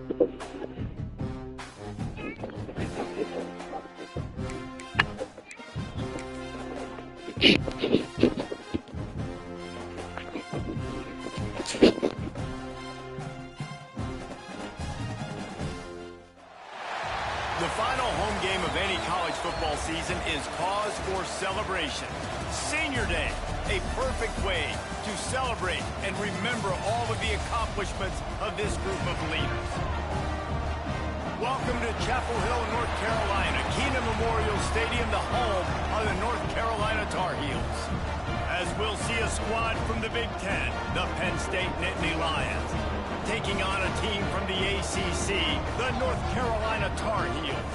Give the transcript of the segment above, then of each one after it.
The final home game of any college football season is cause for celebration. Senior Day, a perfect way to celebrate and remember all of the accomplishments of this group of leaders. Welcome to Chapel Hill, North Carolina, Kenan Memorial Stadium, the home of the North Carolina Tar Heels. As we'll see a squad from the Big Ten, the Penn State Nittany Lions, taking on a team from the ACC, the North Carolina Tar Heels.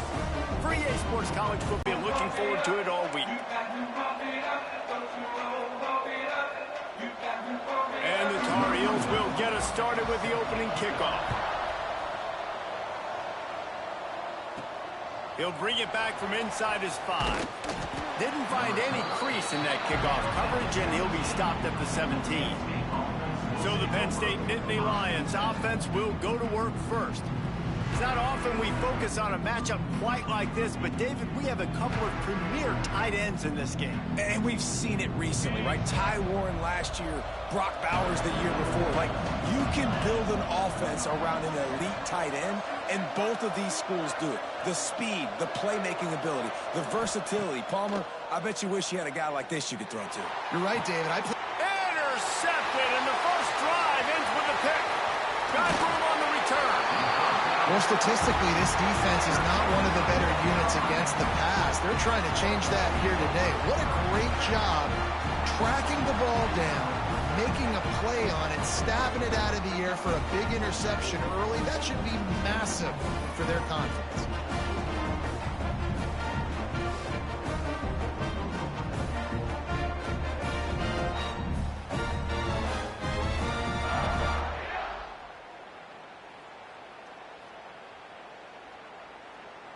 For EA Sports College Football, looking forward to it all week. And the Tar Heels will get us started with the opening kickoff. He'll bring it back from inside his 5. Didn't find any crease in that kickoff coverage, and he'll be stopped at the 17. So the Penn State Nittany Lions offense will go to work first. It's not often we focus on a matchup quite like this, but David, we have a couple of premier tight ends in this game. And we've seen it recently, right? Ty Warren last year, Brock Bowers the year before. Like, you can build an offense around an elite tight end, and both of these schools do it. The speed, the playmaking ability, the versatility. Palmer, I bet you wish you had a guy like this you could throw to. You're right, David. Intercepted, and the first drive ends with a pick. Got room on the return. Well, statistically, this defense is not one of the better units against the pass. They're trying to change that here today. What a great job tracking the ball down, making a play on it, stabbing it out of the air for a big interception early. That should be massive for their confidence.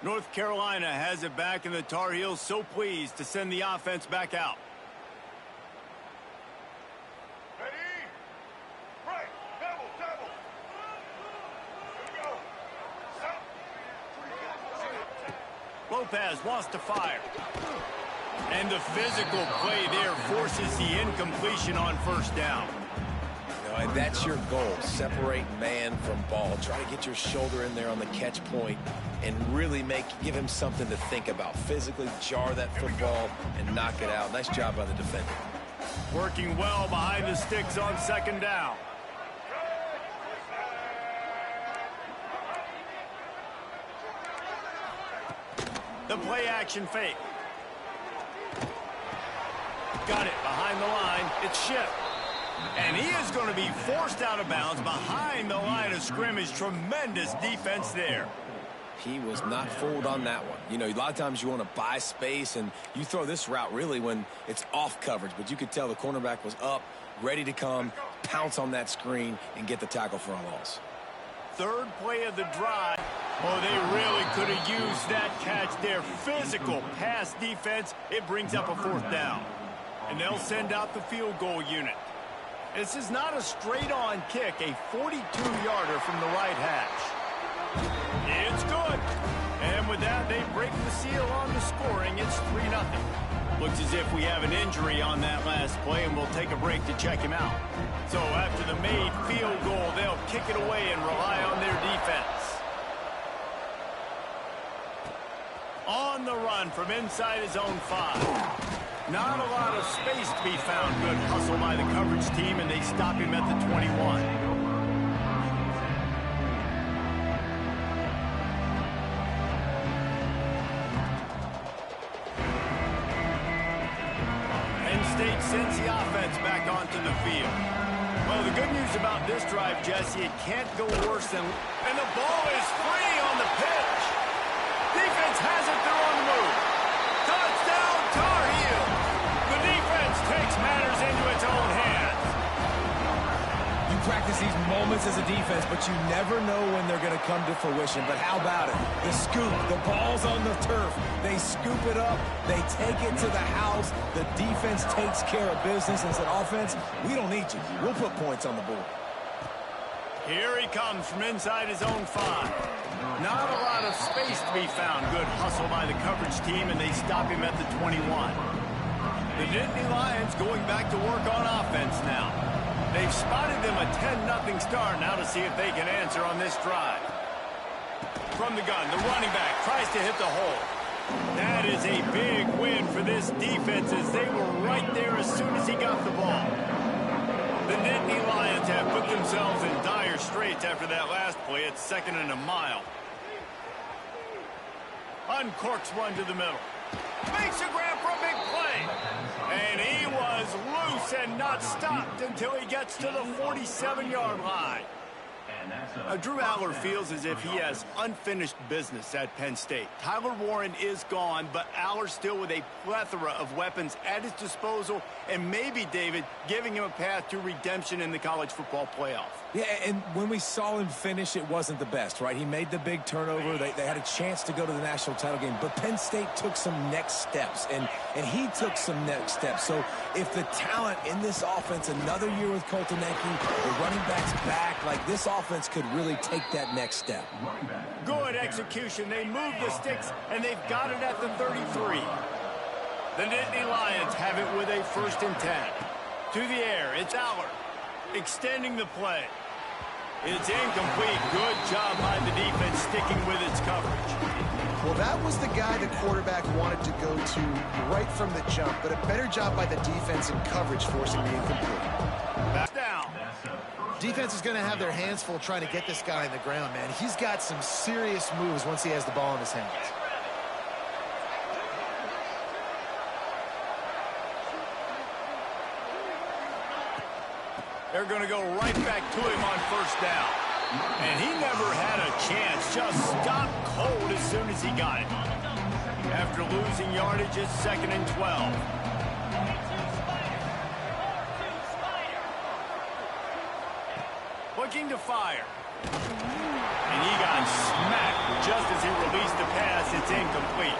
North Carolina has it back, and the Tar Heels so pleased to send the offense back out. Ready? Right. Double. Here we go. Lopez wants to fire. And the physical play there forces the incompletion on first down. And that's your goal. Separate man from ball. Try to get your shoulder in there on the catch point and really give him something to think about. Physically jar that football and knock it out. Nice job by the defender. Working well behind the sticks on second down. The play action fake. Got it behind the line. It's Shipp. And he is going to be forced out of bounds behind the line of scrimmage. Tremendous defense there. He was not fooled on that one. You know, a lot of times you want to buy space, and you throw this route really when it's off coverage. But you could tell the cornerback was up, ready to come, pounce on that screen, and get the tackle for a loss. Third play of the drive. Oh, they really could have used that catch there. Physical pass defense. It brings up a fourth down. And they'll send out the field goal unit. This is not a straight-on kick, a 42-yarder from the right hash. It's good. And with that, they break the seal on the scoring. It's 3-0. Looks as if we have an injury on that last play, and we'll take a break to check him out. So after the made field goal, they'll kick it away and rely on their defense. On the run from inside his own 5. Not a lot of space to be found. Good hustle by the coverage team, and they stop him at the 21. Penn State sends the offense back onto the field. Well, the good news about this drive, Jesse, it can't go worse than... And the ball is free on the pitch. Defense has it. They're on the move. Touchdown, Tar Heels. The defense takes matters into its own hands. You practice these moments as a defense, but you never know when they're going to come to fruition. But how about it? The scoop, the ball's on the turf. They scoop it up. They take it to the house. The defense takes care of business and said, offense, we don't need you. We'll put points on the board. Here he comes from inside his own 5. Not a lot of space to be found. Good hustle by the coverage team, and they stop him at the 21. The Nittany Lions going back to work on offense now. They've spotted them a 10-0 start. Now to see if they can answer on this drive. From the gun, the running back tries to hit the hole. That is a big win for this defense as they were right there as soon as he got the ball. The Nittany Lions have put themselves in dire straits after that last play. It's 2nd and a mile. Uncorks one to the middle. Makes a grab for a big play. And he was loose and not stopped until he gets to the 47-yard line. Drew Allar feels as if he has unfinished business at Penn State. Tyler Warren is gone, but Allar still with a plethora of weapons at his disposal, and maybe, David, giving him a path to redemption in the college football playoff. Yeah, and when we saw him finish, it wasn't the best, right? He made the big turnover. They had a chance to go to the national title game, but Penn State took some next steps, and he took some next steps. So if the talent in this offense, another year with Colton Ecke, the running backs back, like this offense could really take that next step. Good execution. They move the sticks, and they've got it at the 33. The Nittany Lions have it with a 1st and 10. To the air, it's Allar. Extending the play. It's incomplete. Good job by the defense sticking with its coverage. Well, that was the guy the quarterback wanted to go to right from the jump, but a better job by the defense in coverage forcing the incomplete. Back down. Defense is going to have their hands full trying to get this guy in the ground, man. He's got some serious moves once he has the ball in his hands. They're going to go right back to him on 1st down. And he never had a chance. Just stopped cold as soon as he got it. After losing yardage, it's 2nd and 12. Looking to fire. And he got smacked just as he released the pass. It's incomplete.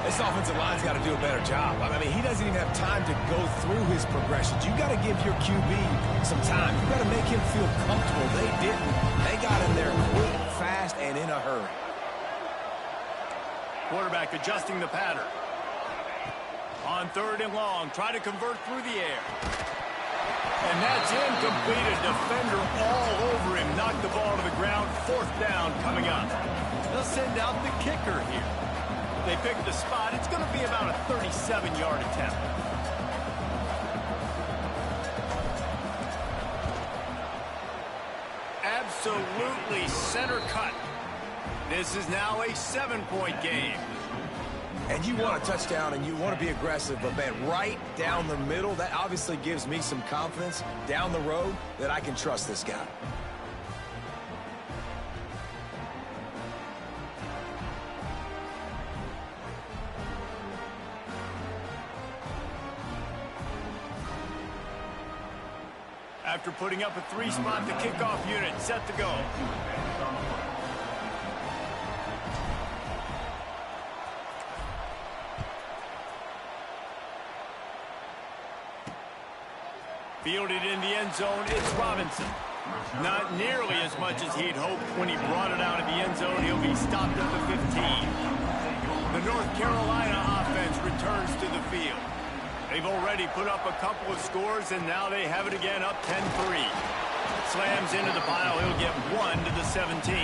This offensive line's got to do a better job. I mean, he doesn't even have time to go through his progressions. You got to give your QB some time. You got to make him feel comfortable. They didn't. They got in there quick, fast, and in a hurry. Quarterback adjusting the pattern. On 3rd and long, try to convert through the air. And that's incomplete. A defender all over him. Knocked the ball to the ground. 4th down coming up. They'll send out the kicker here. They pick the spot. It's going to be about a 37-yard attempt. Absolutely center cut. This is now a 7-point game. And you want a touchdown and you want to be aggressive, but, man, right down the middle, that obviously gives me some confidence down the road that I can trust this guy. After putting up a 3-spot, the kickoff unit set to go. Fielded in the end zone, it's Robinson. Not nearly as much as he'd hoped when he brought it out of the end zone. He'll be stopped at the 15. The North Carolina offense returns to the field. They've already put up a couple of scores, and now they have it again up 10-3. Slams into the pile. He'll get 1 to the 17.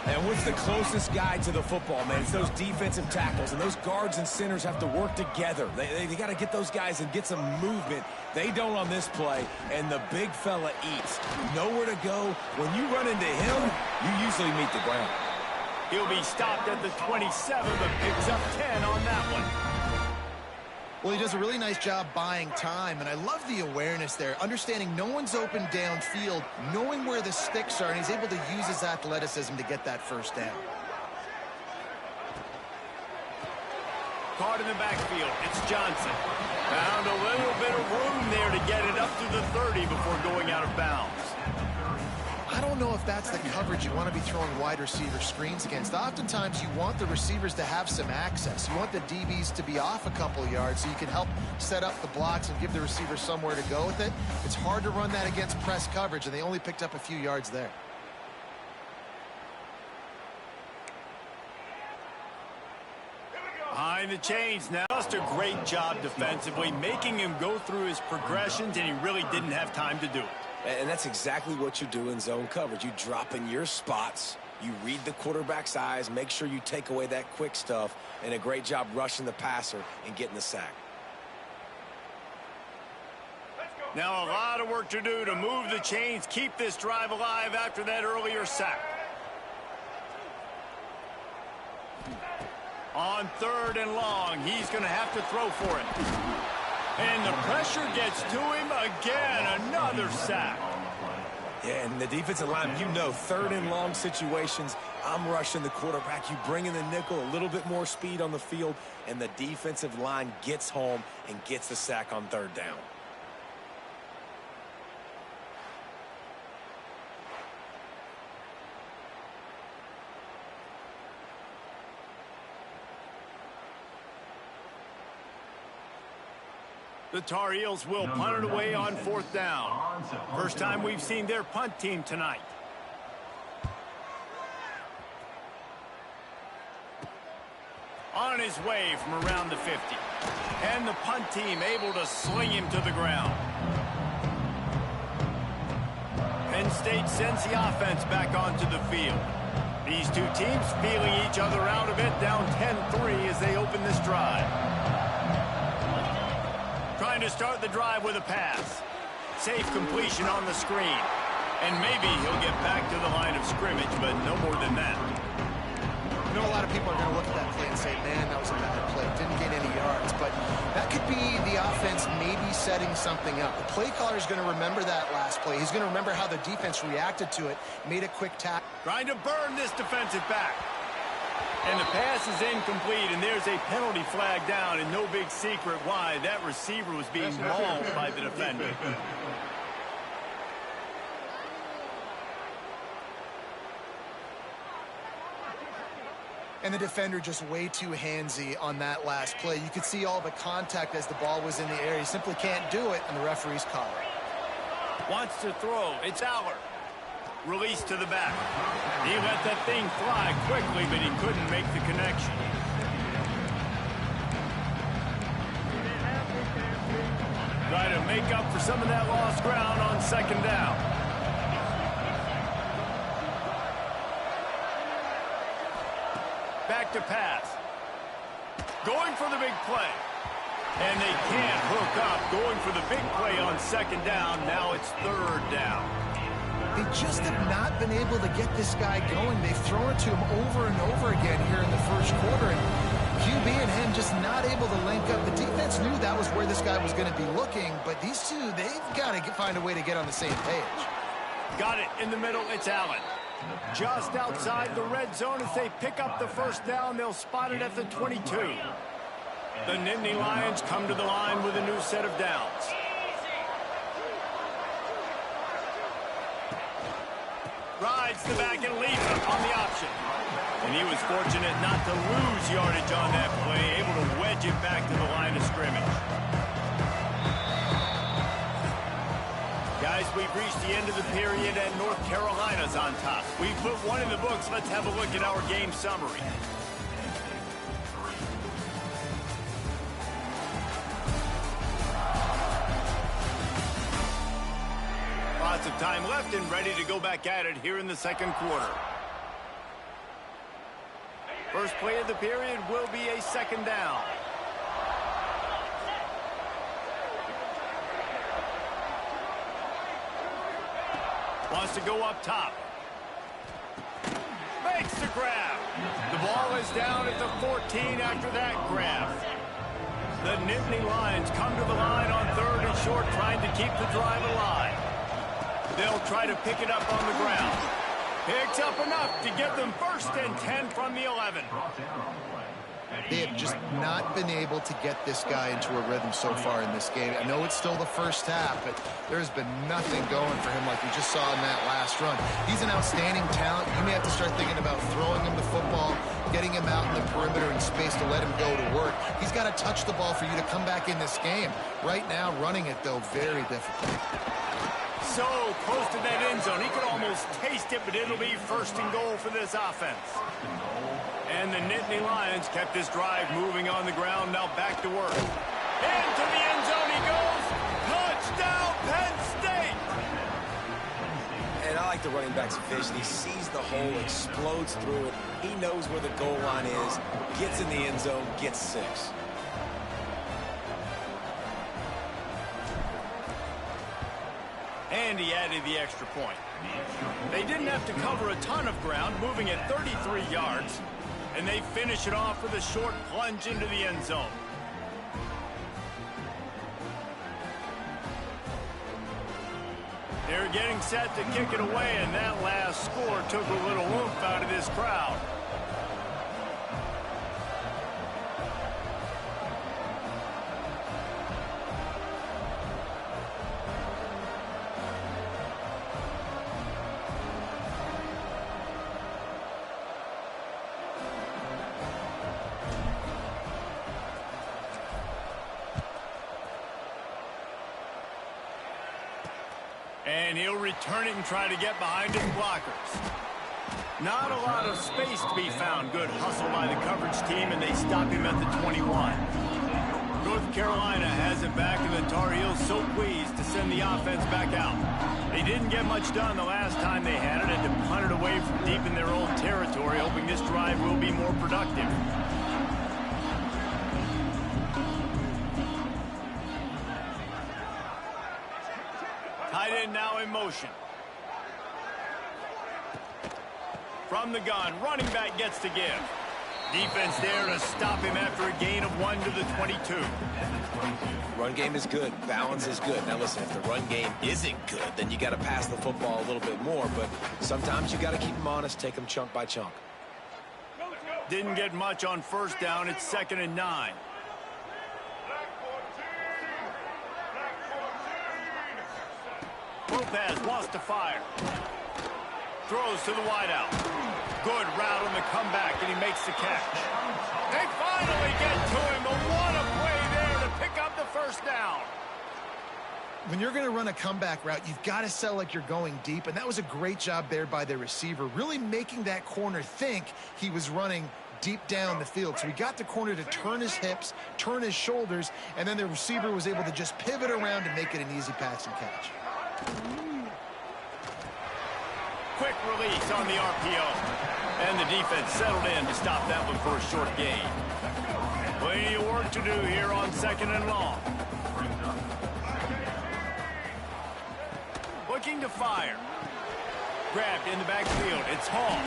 And what's the closest guy to the football, man? It's those defensive tackles, and those guards and centers have to work together. They got to get those guys and get some movement. They don't on this play, and the big fella eats. Nowhere to go. When you run into him, you usually meet the ground. He'll be stopped at the 27, but picks up 10 on that one. Well, he does a really nice job buying time, and I love the awareness there, understanding no one's open downfield, knowing where the sticks are, and he's able to use his athleticism to get that 1st down. Caught in the backfield, it's Johnson. Found a little bit of room there to get it up to the 30 before going out of bounds. I don't know if that's the coverage you want to be throwing wide receiver screens against. Oftentimes, you want the receivers to have some access. You want the DBs to be off a couple yards so you can help set up the blocks and give the receiver somewhere to go with it. It's hard to run that against press coverage, and they only picked up a few yards there. Behind the chains now. Just a great job defensively, making him go through his progressions, and he really didn't have time to do it. And that's exactly what you do in zone coverage. You drop in your spots, you read the quarterback's eyes, make sure you take away that quick stuff, and a great job rushing the passer and getting the sack. Now a lot of work to do to move the chains, keep this drive alive after that earlier sack. On 3rd and long, he's going to have to throw for it. And the pressure gets to him again, another sack. Yeah, and the defensive line, you know, 3rd and long situations, I'm rushing the quarterback. You bring in the nickel, a little bit more speed on the field, and the defensive line gets home and gets the sack on 3rd down. The Tar Heels will punt it away on 4th down. First time we've seen their punt team tonight. On his way from around the 50. And the punt team able to sling him to the ground. Penn State sends the offense back onto the field. These two teams feeling each other out a bit, down 10-3 as they open this drive. Trying to start the drive with a pass. Safe completion on the screen. And maybe he'll get back to the line of scrimmage, but no more than that. You know, a lot of people are going to look at that play and say, man, that was a bad play. Didn't get any yards. But that could be the offense maybe setting something up. The play caller is going to remember that last play. He's going to remember how the defense reacted to it, made a quick tackle. Trying to burn this defensive back. And the pass is incomplete, and there's a penalty flag down, and no big secret why. That receiver was being mauled by the defender. And the defender just way too handsy on that last play. You could see all the contact as the ball was in the air. He simply can't do it, and the referee's call it. Wants to throw. It's Aller. Release to the back. He let that thing fly quickly, but he couldn't make the connection. Try to make up for some of that lost ground on 2nd down. Back to pass. Going for the big play. And they can't hook up. Going for the big play on 2nd down. Now it's 3rd down. They just have not been able to get this guy going. They've thrown it to him over and over again here in the first quarter. And QB and him just not able to link up. The defense knew that was where this guy was going to be looking. But these two, they've got to find a way to get on the same page. Got it in the middle. It's Allen. Just outside the red zone as they pick up the 1st down. They'll spot it at the 22. The Nittany Lions come to the line with a new set of downs. Rides the back and leaves it on the option. And he was fortunate not to lose yardage on that play, able to wedge it back to the line of scrimmage. Guys, we've reached the end of the period and North Carolina's on top. We put one in the books. Let's have a look at our game summary. Lots of time left and ready to go back at it here in the 2nd quarter. First play of the period will be a 2nd down. Wants to go up top. Makes the grab. The ball is down at the 14 after that grab. The Nittany Lions come to the line on 3rd and short, trying to keep the drive alive. They'll try to pick it up on the ground. Picks up enough to get them 1st and 10 from the 11. They have just not been able to get this guy into a rhythm so far in this game. I know it's still the first half, but there's been nothing going for him like we just saw in that last run. He's an outstanding talent. You may have to start thinking about throwing him the football, getting him out in the perimeter in space to let him go to work. He's got to touch the ball for you to come back in this game. Right now, running it, though, very difficult. So close to that end zone. He could almost taste it, but it'll be first and goal for this offense. And the Nittany Lions kept this drive moving on the ground. Now back to work. Into the end zone he goes. Touchdown, Penn State! And I like the running back's vision. He sees the hole, explodes through it. He knows where the goal line is, gets in the end zone, gets 6. And he added the extra point. They didn't have to cover a ton of ground, moving at 33 yards. And they finish it off with a short plunge into the end zone. They're getting set to kick it away, and that last score took a little oomph out of this crowd. And he'll return it and try to get behind his blockers. Not a lot of space to be found. Good hustle by the coverage team, and they stop him at the 21. North Carolina has it back, and the Tar Heels so pleased to send the offense back out. They didn't get much done the last time they had it, and to punt it away from deep in their own territory, hoping this drive will be more productive. Tight end now in motion. From the gun, running back gets to give. Defense there to stop him after a gain of 1 to the 22. Run game is good. Balance is good. Now listen, if the run game isn't good, then you got to pass the football a little bit more. But sometimes you got to keep them honest, take them chunk by chunk. Didn't get much on first down. It's 2nd and 9. Lopez wants to fire. Throws to the wideout. Good route on the comeback, and he makes the catch. They finally get to him, but what a play there to pick up the first down. When you're going to run a comeback route, you've got to sell like you're going deep, and that was a great job there by the receiver, really making that corner think he was running deep down the field. So he got the corner to turn his hips, turn his shoulders, and then the receiver was able to just pivot around and make it an easy pass and catch. Quick release on the RPO. And the defense settled in to stop that one for a short gain. Plenty of work to do here on 2nd and long. Looking to fire. Grabbed in the backfield. It's Hall.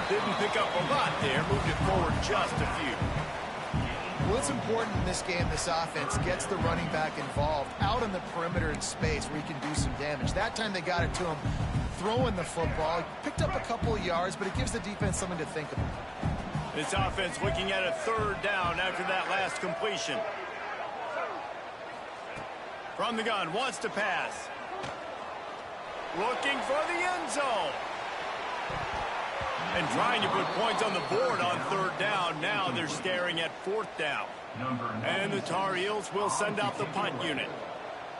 Didn't pick up a lot there. Moved it forward just a few. Well, it's important in this game, this offense gets the running back involved out on the perimeter in space where he can do some damage. That time they got it to him throwing the football. Picked up a couple of yards, but it gives the defense something to think about. This offense looking at a 3rd down after that last completion. From the gun, wants to pass. Looking for the end zone. And trying to put points on the board on 3rd down. Now they're staring at 4th down. And the Tar Heels will send out the punt unit.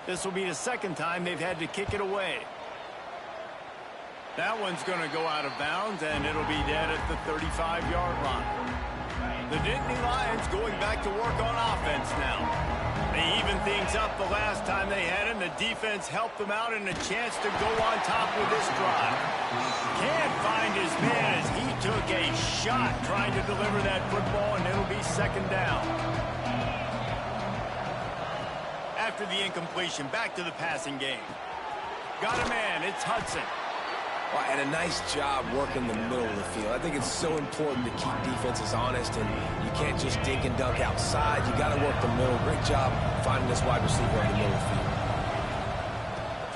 This will be the 2nd time they've had to kick it away. That one's going to go out of bounds, and it'll be dead at the 35-yard line. The Nittany Lions going back to work on offense now. They evened things up the last time they had him. The defense helped them out and a chance to go on top with this drive. Can't find his man as he took a shot trying to deliver that football, and it'll be 2nd down. After the incompletion, back to the passing game. Got a man, it's Hudson. Well, and a nice job working the middle of the field. I think it's so important to keep defenses honest, and you can't just dink and dunk outside. You got to work the middle. Great job finding this wide receiver on the middle of the field.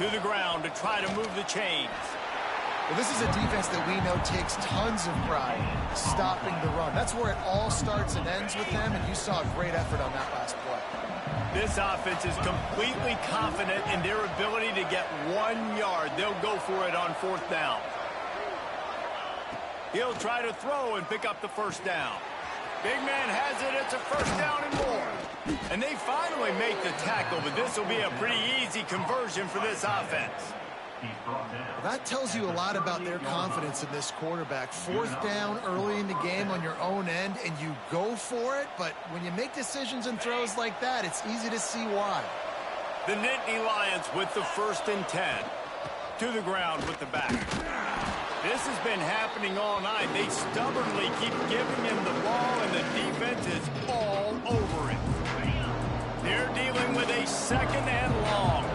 To the ground to try to move the chains. Well, this is a defense that we know takes tons of pride stopping the run. That's where it all starts and ends with them, and you saw a great effort on that last play. This offense is completely confident in their ability to get 1 yard. They'll go for it on 4th down. He'll try to throw and pick up the first down. Big man has it. It's a first down and more. And they finally make the tackle, but this will be a pretty easy conversion for this offense. Well, that tells you a lot about their confidence in this quarterback. 4th down early in the game on your own end, and you go for it. But when you make decisions and throws like that, it's easy to see why. The Nittany Lions with the 1st and 10. To the ground with the back. This has been happening all night. They stubbornly keep giving him the ball, and the defense is all over it. They're dealing with a 2nd and long.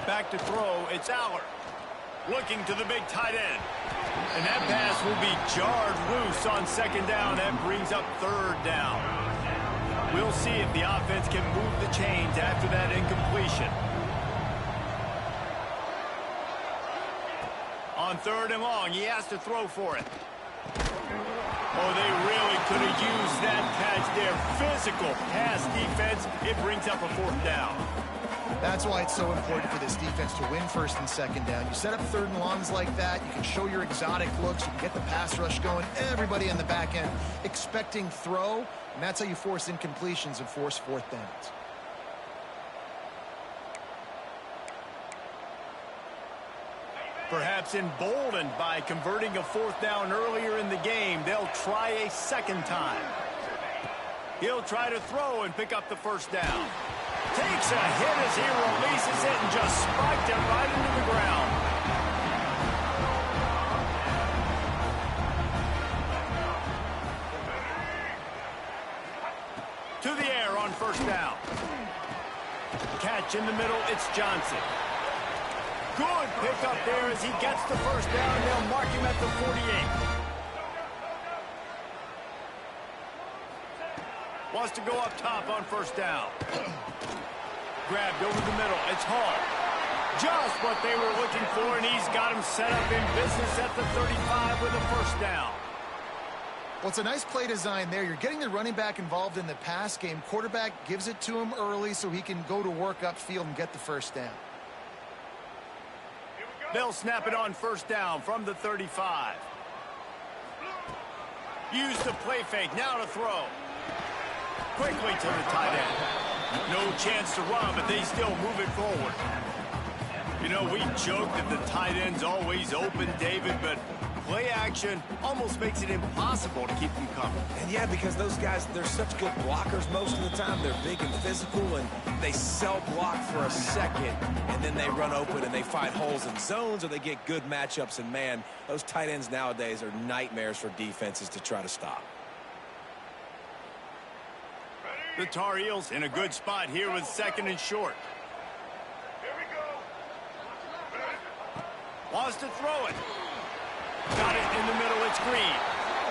Back to throw, it's Aller. Looking to the big tight end. And that pass will be jarred loose on 2nd down. That brings up 3rd down. We'll see if the offense can move the chains after that incompletion. On 3rd and long, he has to throw for it. Oh, they really could have used that catch there. Physical pass defense. It brings up a 4th down. That's why it's so important for this defense to win 1st and 2nd down. You set up 3rd and longs like that. You can show your exotic looks. You can get the pass rush going. Everybody on the back end expecting throw, and that's how you force incompletions and force 4th downs. Perhaps emboldened by converting a 4th down earlier in the game, they'll try a 2nd time. He'll try to throw and pick up the 1st down. Takes a hit as he releases it and just spiked it right into the ground. To the air on 1st down. Catch in the middle, it's Johnson. Good pickup there as he gets the 1st down. They'll mark him at the 48. Wants to go up top on 1st down. Grabbed over the middle. It's Hall. Just what they were looking for, and he's got him set up in business at the 35 with a 1st down. Well, it's a nice play design there. You're getting the running back involved in the pass game. Quarterback gives it to him early so he can go to work upfield and get the 1st down. They'll snap it on 1st down from the 35. Use the play fake. Now to throw. Quickly to the tight end. No chance to run, but they still move it forward. You know, we joke that the tight end's always open, David, but play action almost makes it impossible to keep them covered. And yeah, because those guys, they're such good blockers most of the time. They're big and physical, and they block for a second, and then they run open and they find holes in zones, or they get good matchups. And man, those tight ends nowadays are nightmares for defenses to try to stop. The Tar Heels in a good spot here with 2nd and short. Here we go. Wants to throw it. Got it in the middle. It's Green.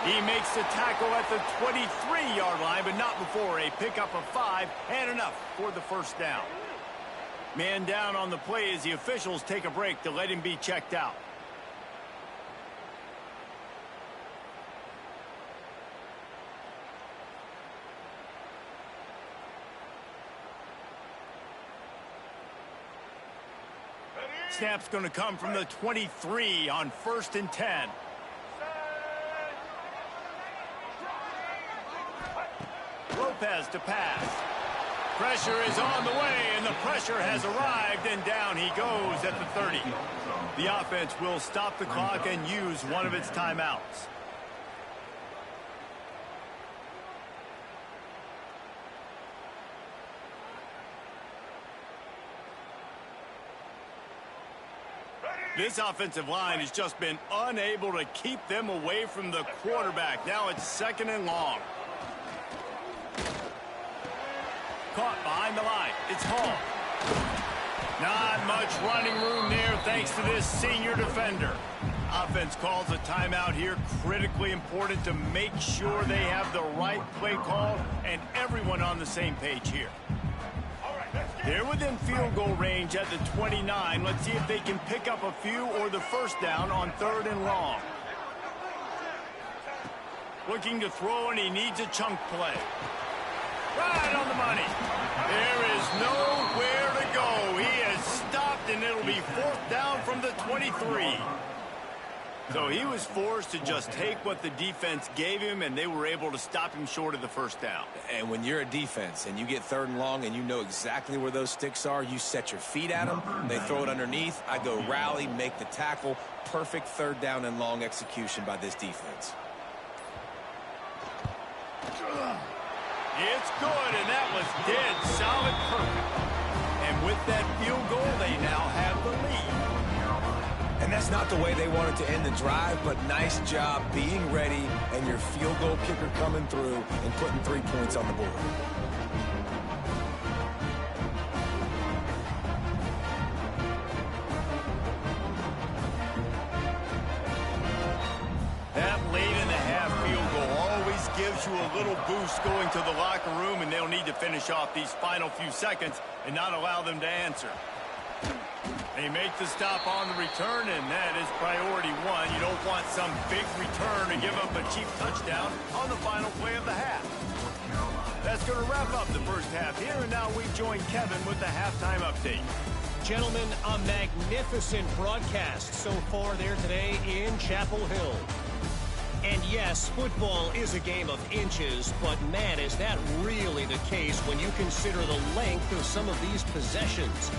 He makes the tackle at the 23-yard line, but not before a pickup of 5 and enough for the 1st down. Man down on the play as the officials take a break to let him be checked out. Snap's going to come from the 23 on 1st and 10. Lopez to pass. Pressure is on the way, and the pressure has arrived, and down he goes at the 30. The offense will stop the clock and use one of its timeouts. This offensive line has just been unable to keep them away from the quarterback. Now it's 2nd and long. Caught behind the line. It's Hall. Not much running room there thanks to this senior defender. Offense calls a timeout here. Critically important to make sure they have the right play call and everyone on the same page here. All right, let's go. They're within field goal range at the 29. Let's see if they can pick up a few or the first down on 3rd and long. Looking to throw, and he needs a chunk play. Right on the money. There is nowhere to go. He has stopped, and it'll be 4th down from the 23. So he was forced to just take what the defense gave him, and they were able to stop him short of the first down. And when you're a defense and you get 3rd and long and you know exactly where those sticks are, you set your feet at them, they throw it underneath, I go rally, make the tackle. Perfect 3rd down and long execution by this defense. It's good, and that was dead solid perfect. And with that field goal, they now have the lead. And that's not the way they wanted to end the drive, but nice job being ready and your field goal kicker coming through and putting 3 points on the board. That late in the half field goal always gives you a little boost going to the locker room, and they'll need to finish off these final few seconds and not allow them to answer. They make the stop on the return, and that is priority 1. You don't want some big return to give up a cheap touchdown on the final play of the half. That's going to wrap up the first half here, and now we join Kevin with the halftime update. Gentlemen, a magnificent broadcast so far there today in Chapel Hill. And yes, football is a game of inches, but man, is that really the case when you consider the length of some of these possessions.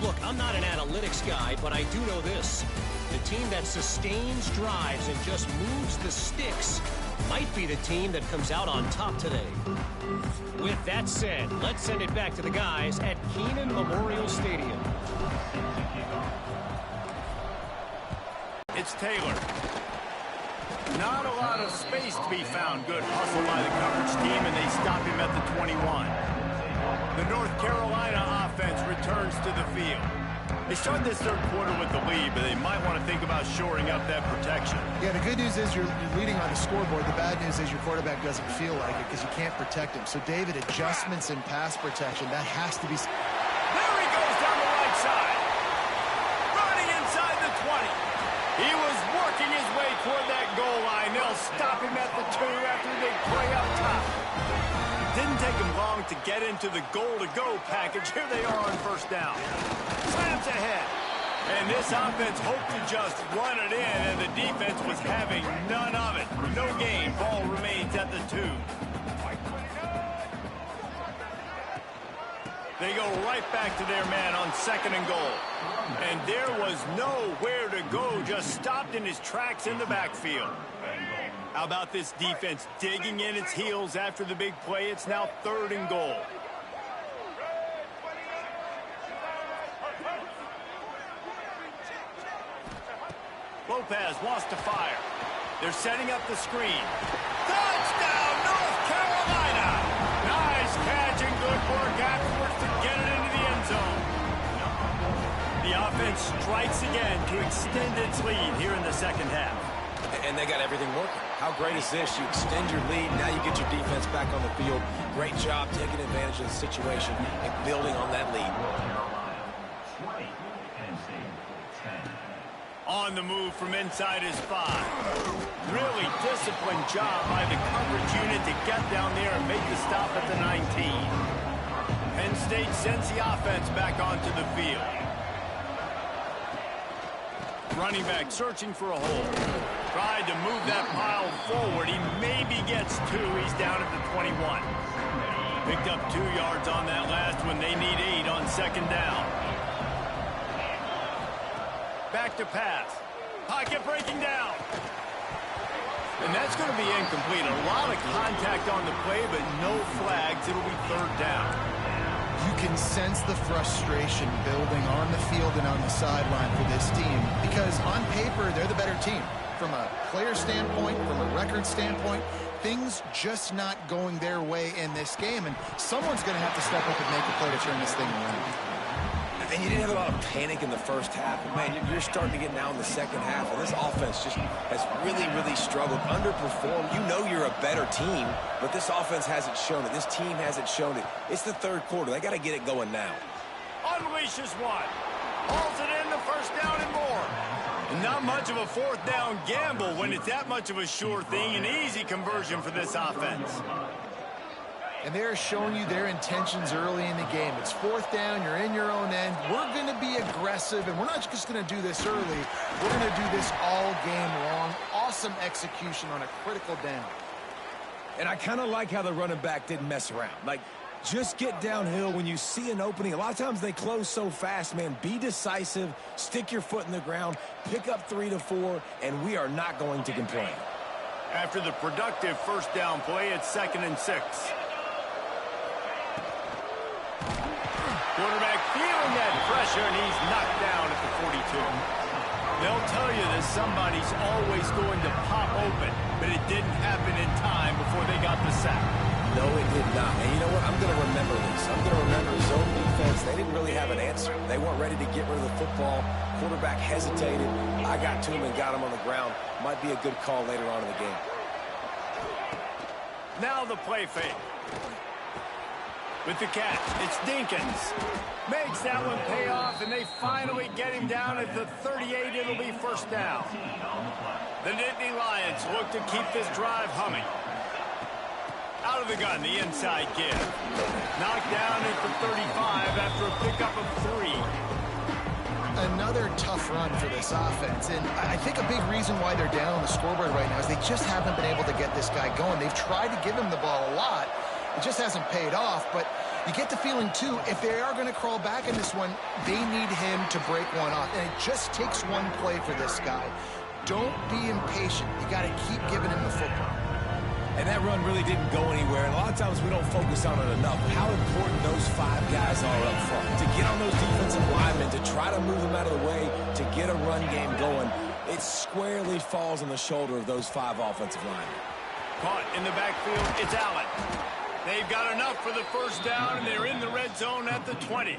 Look, I'm not an analytics guy, but I do know this. The team that sustains drives and just moves the sticks might be the team that comes out on top today. With that said, let's send it back to the guys at Kenan Memorial Stadium. It's Taylor. Not a lot of space to be found. Good hustle by the coverage team, and they stop him at the 21. The North Carolina offense returns to the field. They start this third quarter with the lead, but they might want to think about shoring up that protection. Yeah, the good news is you're leading on the scoreboard. The bad news is your quarterback doesn't feel like it because you can't protect him. So, David, adjustments in pass protection, that has to be... There he goes down the right side. Running inside the 20. He was working his way toward that goal line. They'll stop him at the 2 after they play up top. Didn't take him long to get into the goal-to-go package. Here they are on first down. Slams ahead. And this offense hoped to just run it in, and the defense was having none of it. No gain. Ball remains at the 2. They go right back to their man on 2nd and goal. And there was nowhere to go, just stopped in his tracks in the backfield. How about this defense digging in its heels after the big play? It's now 3rd and goal. Lopez wants to fire. They're setting up the screen. Touchdown, North Carolina! Nice catch and good work afterwards to get it into the end zone. The offense strikes again to extend its lead here in the second half. And they got everything working. How great is this? You extend your lead, now you get your defense back on the field. Great job taking advantage of the situation and building on that lead. On the move from inside his 5. Really disciplined job by the coverage unit to get down there and make the stop at the 19. Penn State sends the offense back onto the field. Running back searching for a hole. Tried to move that pile forward. He maybe gets 2. He's down at the 21. Picked up 2 yards on that last one. They need 8 on 2nd down. Back to pass. Pocket breaking down. And that's going to be incomplete. A lot of contact on the play, but no flags. It'll be 3rd down. You can sense the frustration building on the field and on the sideline for this team because on paper, they're the better team. From a player standpoint, from a record standpoint, things just not going their way in this game, and someone's going to have to step up and make a play to turn this thing around. And you didn't have a lot of panic in the first half. Man, you're starting to get now in the second half, and this offense just has really, really struggled, underperformed. You know you're a better team, but this offense hasn't shown it. This team hasn't shown it. It's the third quarter. They got to get it going now. unleashes one. Hauls it in the first down and more. Not much of a fourth down gamble when it's that much of a sure thing. An easy conversion for this offense. And they're showing you their intentions early in the game. It's fourth down, you're in your own end. We're going to be aggressive, and we're not just going to do this early. We're going to do this all game long. Awesome execution on a critical down. And I kind of like how the running back didn't mess around. Like, just get downhill when you see an opening. A lot of times they close so fast, man. Be decisive, stick your foot in the ground, pick up 3 to 4, and we are not going to complain. After the productive first down play, it's 2nd and 6. Quarterback feeling that pressure, and he's knocked down at the 42. They'll tell you that somebody's always going to pop open, but it didn't happen in time before they got the sack. No, it did not. And you know what? I'm going to remember this. I'm going to remember zone defense. They didn't really have an answer. They weren't ready to get rid of the football. Quarterback hesitated. I got to him and got him on the ground. Might be a good call later on in the game. Now the play fake. With the catch, it's Dinkins. Makes that one pay off, and they finally get him down at the 38. It'll be first down. The Nittany Lions look to keep this drive humming. Out of the gun, the inside give. Knocked down at the 35 after a pickup of 3. Another tough run for this offense, and I think a big reason why they're down on the scoreboard right now is they just haven't been able to get this guy going. They've tried to give him the ball a lot. It just hasn't paid off, but you get the feeling, too, if they are going to crawl back in this one, they need him to break one off. And it just takes one play for this guy. Don't be impatient. You got to keep giving him the football. And that run really didn't go anywhere. And a lot of times we don't focus on it enough. How important those 5 guys are up front. To get on those defensive linemen, to try to move them out of the way, to get a run game going, it squarely falls on the shoulder of those 5 offensive linemen. Caught in the backfield, it's Allen. They've got enough for the first down, and they're in the red zone at the 20.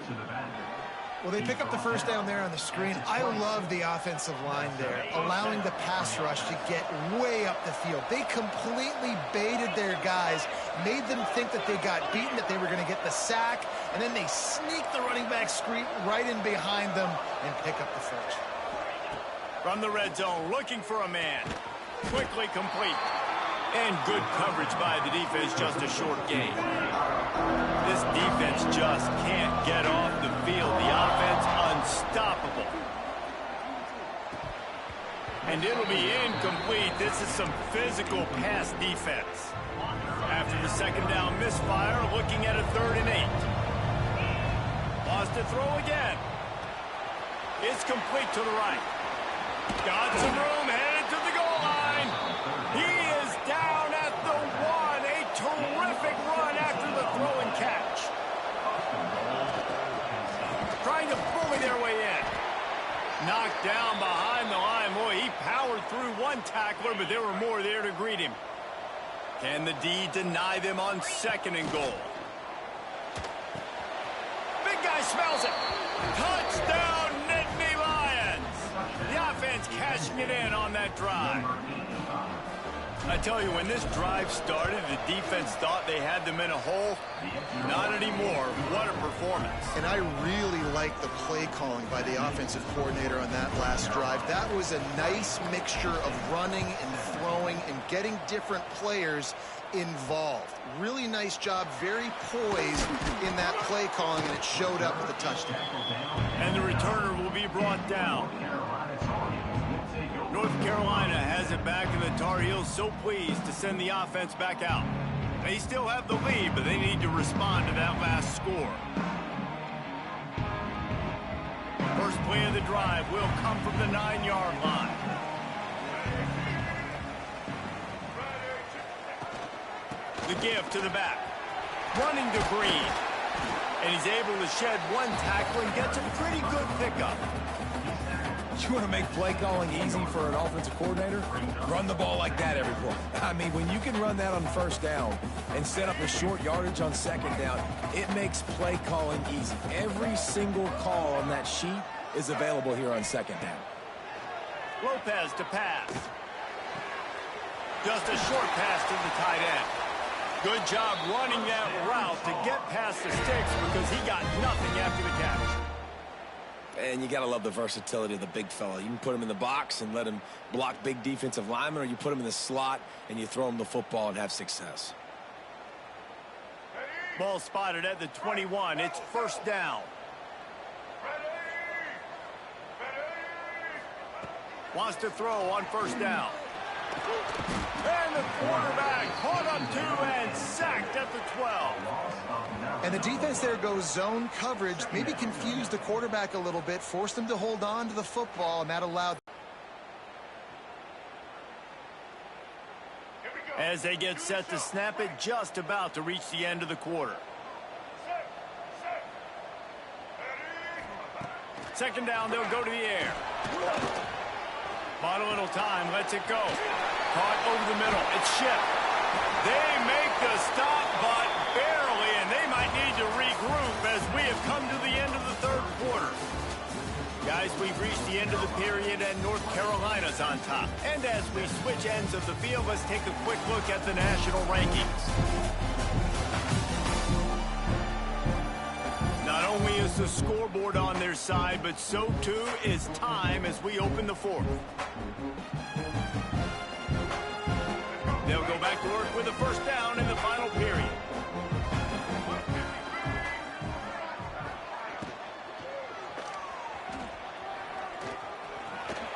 Well, they pick up the first down there on the screen. I love the offensive line there, allowing the pass rush to get way up the field. They completely baited their guys, made them think that they got beaten, that they were going to get the sack, and then they sneak the running back screen right in behind them and pick up the first. From the red zone, looking for a man. Quickly complete. And good coverage by the defense, just a short gain. This defense just can't get off the field. The offense unstoppable. And it'll be incomplete. This is some physical pass defense. After the second down misfire, looking at a 3rd and 8. Lost to throw again. It's complete to the right. Got some room, headed to the goal line. He is down at the 1. A terrific run after the throw and catch. Trying to bully their way in. Knocked down behind the line. Boy, he powered through one tackler, but there were more there to greet him. Can the D deny them on 2nd and goal? Big guy smells it. Touchdown, Nittany Lions. The offense cashing it in on that drive. I tell you, when this drive started, the defense thought they had them in a hole. Not anymore. What a performance. And I really like the play calling by the offensive coordinator on that last drive. That was a nice mixture of running and throwing and getting different players involved. Really nice job, very poised in that play calling, and it showed up with a touchdown. And the returner will be brought down. North Carolina has it back, and the Tar Heels so pleased to send the offense back out. They still have the lead, but they need to respond to that last score. First play of the drive will come from the 9-yard line. The give to the back. Running to Green. And he's able to shed one tackle and gets a pretty good pickup. You want to make play calling easy for an offensive coordinator? Run the ball like that every play. I mean, when you can run that on first down and set up a short yardage on second down, it makes play calling easy. Every single call on that sheet is available here on second down. Lopez to pass. Just a short pass to the tight end. Good job running that route to get past the sticks because he got nothing after the catch. And you got to love the versatility of the big fella. You can put him in the box and let him block big defensive linemen, or you put him in the slot and you throw him the football and have success. Ball spotted at the 21. It's first down. Wants to throw on first down. And the quarterback caught up to and sacked at the 12. And the defense there goes zone coverage, maybe confused the quarterback a little bit, forced him to hold on to the football, and that allowed. As they get set to snap it, just about to reach the end of the quarter. Second down, they'll go to the air. Bought a little time, lets it go. Caught over the middle, it's shipped. They make the stop, but barely, and they might need to regroup as we have come to the end of the third quarter. Guys, we've reached the end of the period, and North Carolina's on top. And as we switch ends of the field, let's take a quick look at the national rankings. Not only is the scoreboard on their side, but so too is time as we open the fourth. They'll go back to work with a first down in the final period.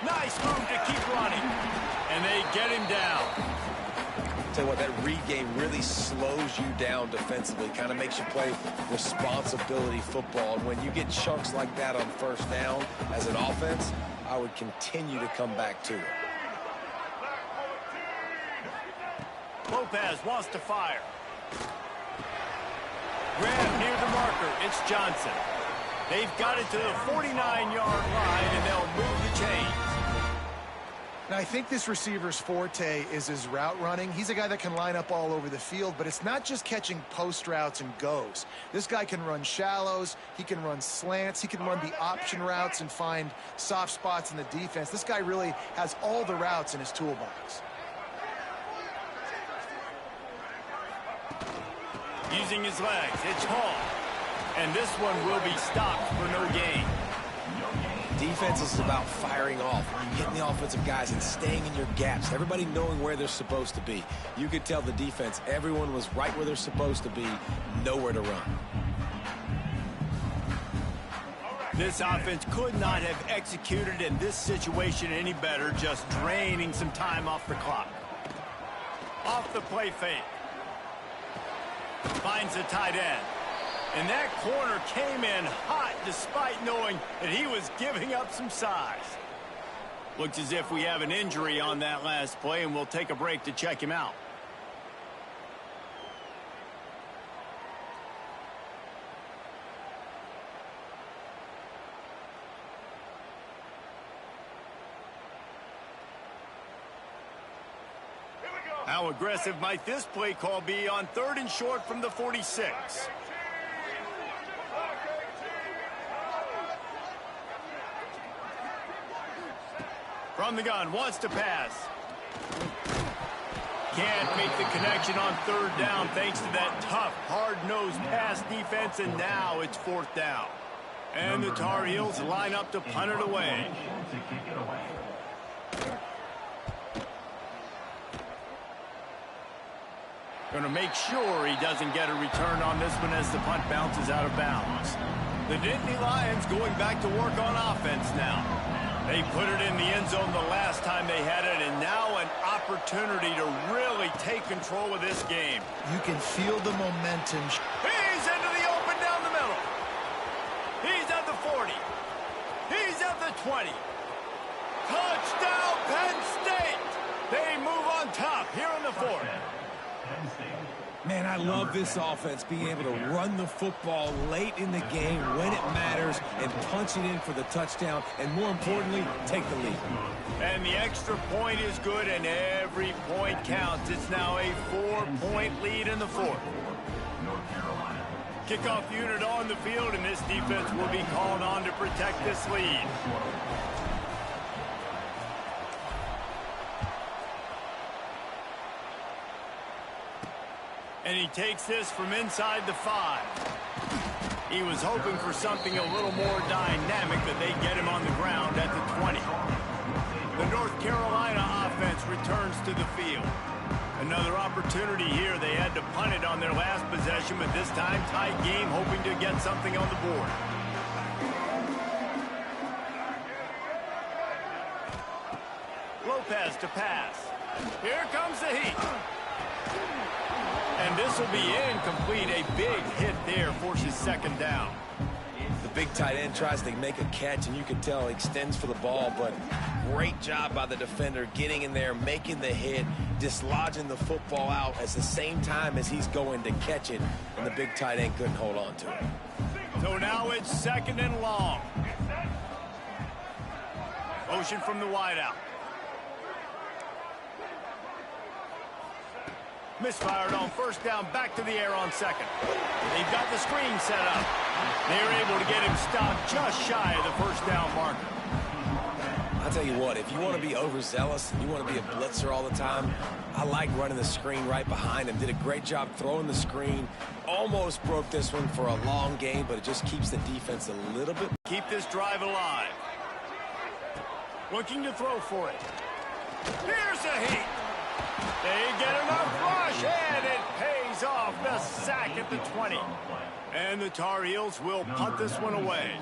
Nice move to keep running. And they get him down. Tell you what, that read game really slows you down defensively, kind of makes you play responsibility football. And when you get chunks like that on first down as an offense, I would continue to come back to it. Lopez wants to fire. Graham near the marker. It's Johnson. They've got it to the 49-yard line, and they'll move the chains. Now, I think this receiver's forte is his route running. He's a guy that can line up all over the field, but it's not just catching post routes and goes. This guy can run shallows, he can run slants, he can run the option routes and find soft spots in the defense. This guy really has all the routes in his toolbox. Using his legs, it's Hall. And this one will be stopped for no gain. Defense is about firing off, hitting the offensive guys and staying in your gaps, everybody knowing where they're supposed to be. You could tell the defense, everyone was right where they're supposed to be, nowhere to run. This offense could not have executed in this situation any better, just draining some time off the clock. Off the play fake. Finds the tight end. And that corner came in hot despite knowing that he was giving up some size. Looks as if we have an injury on that last play, and we'll take a break to check him out. How aggressive might this play call be on 3rd and short from the 46? From the gun, wants to pass. Can't make the connection on 3rd down thanks to that tough, hard-nosed pass defense, and now it's 4th down. And the Tar Heels line up to punt it away. Going to make sure he doesn't get a return on this one as the punt bounces out of bounds. The Nittany Lions going back to work on offense now. They put it in the end zone the last time they had it, and now an opportunity to really take control of this game. You can feel the momentum. He's into the open down the middle. He's at the 40. He's at the 20. Touchdown, Penn State! They move on top here in the 4th. Man, I love this offense being able to run the football late in the game when it matters and punch it in for the touchdown and, more importantly, take the lead. And the extra point is good, and every point counts. It's now a 4-point lead in the 4th. Kickoff unit on the field, and this defense will be called on to protect this lead. And he takes this from inside the 5. He was hoping for something a little more dynamic, but they get him on the ground at the 20. The North Carolina offense returns to the field. Another opportunity here. They had to punt it on their last possession, but this time tight game, hoping to get something on the board. Lopez to pass. Here comes the heat. And this will be incomplete. A big hit there forces second down. The big tight end tries to make a catch, and you can tell he extends for the ball, but great job by the defender getting in there, making the hit, dislodging the football out at the same time as he's going to catch it, and the big tight end couldn't hold on to it. So now it's second and long. Motion from the wideout. Misfired on first down, back to the air on second. They've got the screen set up. They're able to get him stopped just shy of the first down marker. I'll tell you what, if you want to be overzealous and you want to be a blitzer all the time, I like running the screen right behind him. Did a great job throwing the screen. Almost broke this one for a long game, but it just keeps the defense a little bit. Keep this drive alive. Looking to throw for it. Here's a heat. They get enough rush, and it pays off. The sack at the 20. And the Tar Heels will punt this one away.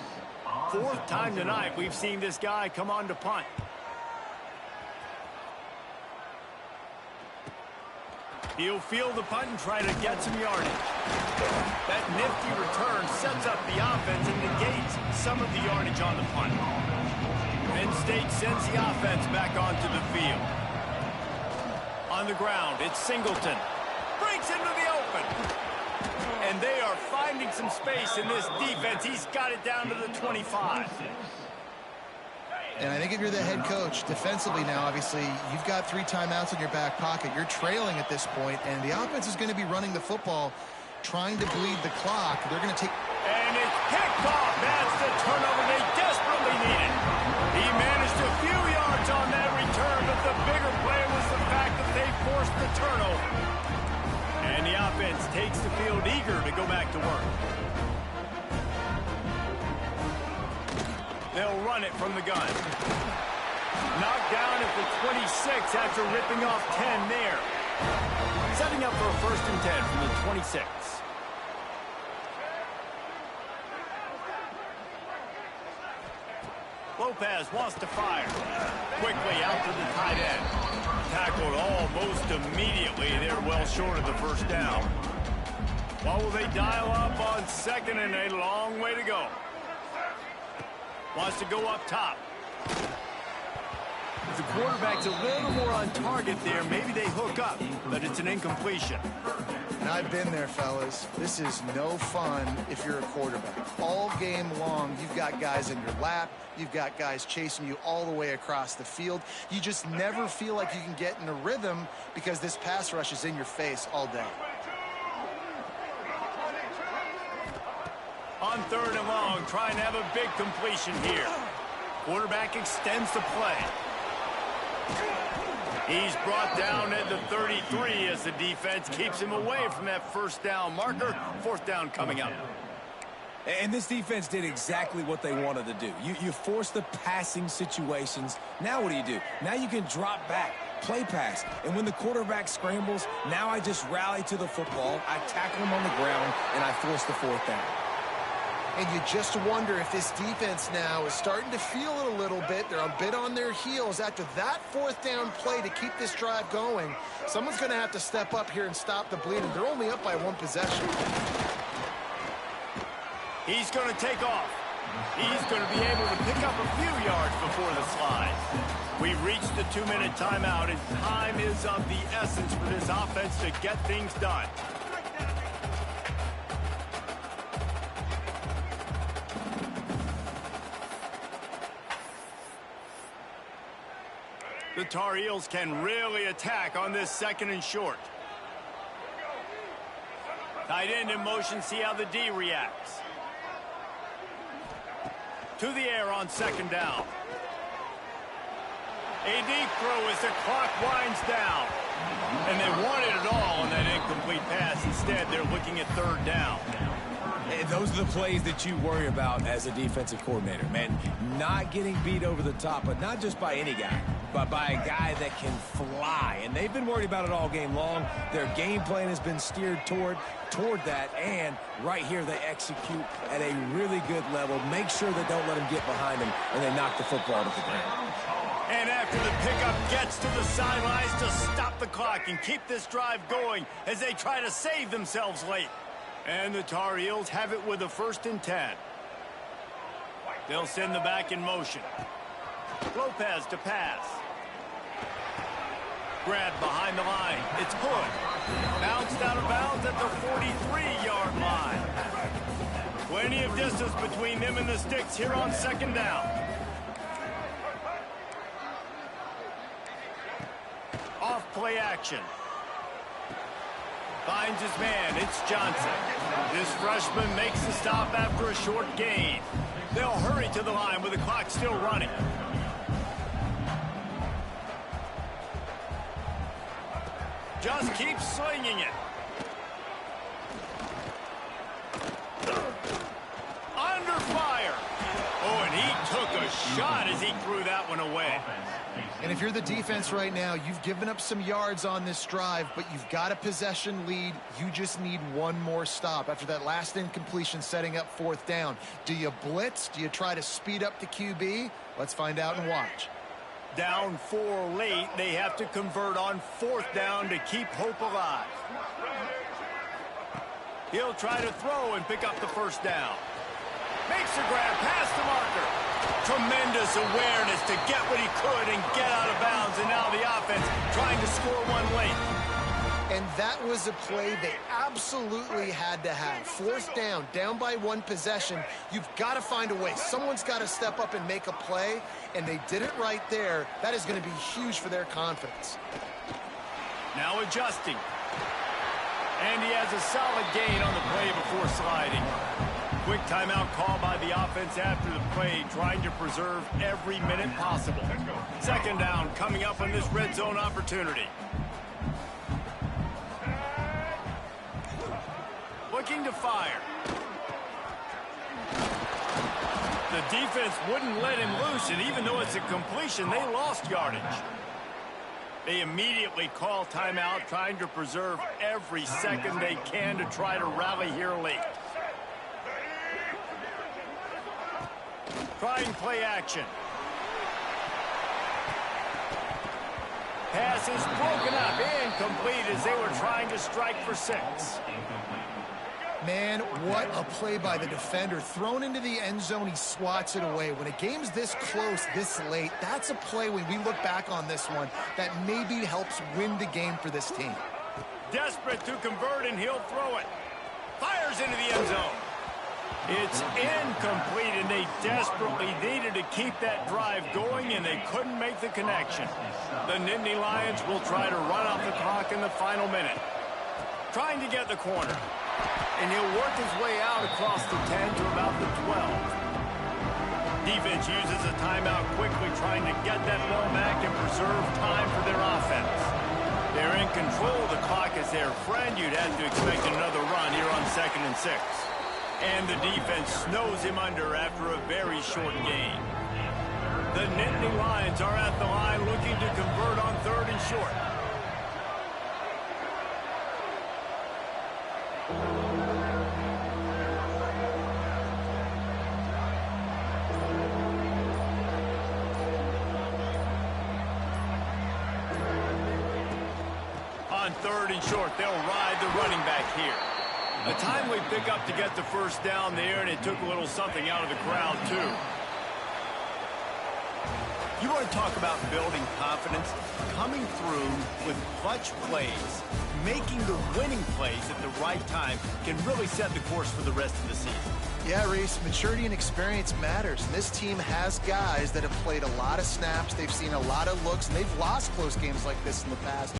Fourth time tonight we've seen this guy come on to punt. He'll field the punt and try to get some yardage. That nifty return sets up the offense and negates some of the yardage on the punt. Penn State sends the offense back onto the field. On the ground, it's Singleton. Breaks into the open. And they are finding some space in this defense. He's got it down to the 25. And I think if you're the head coach, defensively now, obviously, you've got 3 timeouts in your back pocket. You're trailing at this point, and the offense is going to be running the football, trying to bleed the clock. They're going to take... And it's picked off. That's the turnover they desperately needed. He managed a few yards on that return, but the bigger play was the fact that they forced the turnover. And the offense takes the field eager to go back to work. They'll run it from the gun. Knocked down at the 26 after ripping off 10 there. Setting up for a 1st and 10 from the 26. Lopez wants to fire. Quickly out to the tight end. Tackled almost immediately. They're well short of the first down. What will they dial up on second, and a long way to go? Wants to go up top. If the quarterback's a little more on target there, maybe they hook up, but it's an incompletion. And I've been there, fellas. This is no fun if you're a quarterback. All game long, you've got guys in your lap. You've got guys chasing you all the way across the field. You just never feel like you can get in a rhythm because this pass rush is in your face all day. On 3rd and long, trying to have a big completion here. Quarterback extends the play. He's brought down at the 33 as the defense keeps him away from that first down marker. 4th down coming up. And this defense did exactly what they wanted to do. You force the passing situations. Now what do? Now you can drop back, play pass. And when the quarterback scrambles, now I just rally to the football. I tackle him on the ground, and I force the 4th down. And you just wonder if this defense now is starting to feel it a little bit. They're a bit on their heels after that 4th down play to keep this drive going. Someone's going to have to step up here and stop the bleeding. They're only up by 1 possession. He's going to take off. He's going to be able to pick up a few yards before the slide. We've reached the 2-minute timeout, and time is of the essence for this offense to get things done. The Tar Heels can really attack on this 2nd and short. Tight end in motion, see how the D reacts. To the air on 2nd down. A deep throw as the clock winds down. And they wanted it all on that incomplete pass. Instead, they're looking at 3rd down. Those are the plays that you worry about as a defensive coordinator, man. Not getting beat over the top, but not just by any guy, but by a guy that can fly. And they've been worried about it all game long. Their game plan has been steered toward that, and right here they execute at a really good level. Make sure they don't let them get behind them, and they knock the football to the ground. And after the pickup gets to the sidelines to stop the clock and keep this drive going as they try to save themselves late. And the Tar Heels have it with a 1st and 10. They'll send the back in motion. Lopez to pass. Grabbed behind the line. It's Hood. Bounced out of bounds at the 43-yard line. Plenty of distance between them and the sticks here on 2nd down. Off play action. Finds his man. It's Johnson. This freshman makes the stop after a short gain. They'll hurry to the line with the clock still running. Just keep slinging it. Under fire. Oh, and he took a shot as he threw that one away. And if you're the defense right now, you've given up some yards on this drive, but you've got a possession lead. You just need one more stop after that last incompletion setting up 4th down. Do you blitz? Do you try to speed up the QB? Let's find out and watch. Down 4 late, they have to convert on 4th down to keep hope alive. He'll try to throw and pick up the 1st down. Makes a grab past the marker. Tremendous awareness to get what he could and get out of bounds, and now the offense trying to score one late. And that was a play they absolutely had to have. 4th down, down by 1 possession. You've got to find a way. Someone's got to step up and make a play, and they did it right there. That is going to be huge for their confidence. Now adjusting. And he has a solid gain on the play before sliding. Quick timeout call by the offense after the play, trying to preserve every minute possible. 2nd down coming up on this red zone opportunity. Looking to fire. The defense wouldn't let him loose, and even though it's a completion, they lost yardage. They immediately call timeout, trying to preserve every second they can to try to rally here late. Trying play action. Pass is broken up, incomplete as they were trying to strike for 6. Man, what a play by the defender. Thrown into the end zone, he swats it away. When a game's this close, this late, that's a play when we look back on this one that maybe helps win the game for this team. Desperate to convert, and he'll throw it. Fires into the end zone. It's incomplete, and they desperately needed to keep that drive going, and they couldn't make the connection. The Nittany Lions will try to run off the clock in the final minute. Trying to get the corner. And he'll work his way out across the 10 to about the 12. Defense uses a timeout quickly, trying to get that ball back and preserve time for their offense. They're in control of the clock as their friend. You'd have to expect another run here on 2nd and 6. And the defense snows him under after a very short gain. The Nittany Lions are at the line looking to convert on 3rd and short. On 3rd and short, they'll ride the running back here. A timely pickup to get the 1st down there, and it took a little something out of the crowd, too. You want to talk about building confidence? Coming through with clutch plays, making the winning plays at the right time can really set the course for the rest of the season. Yeah, Reese, maturity and experience matters. And this team has guys that have played a lot of snaps. They've seen a lot of looks, and they've lost close games like this in the past.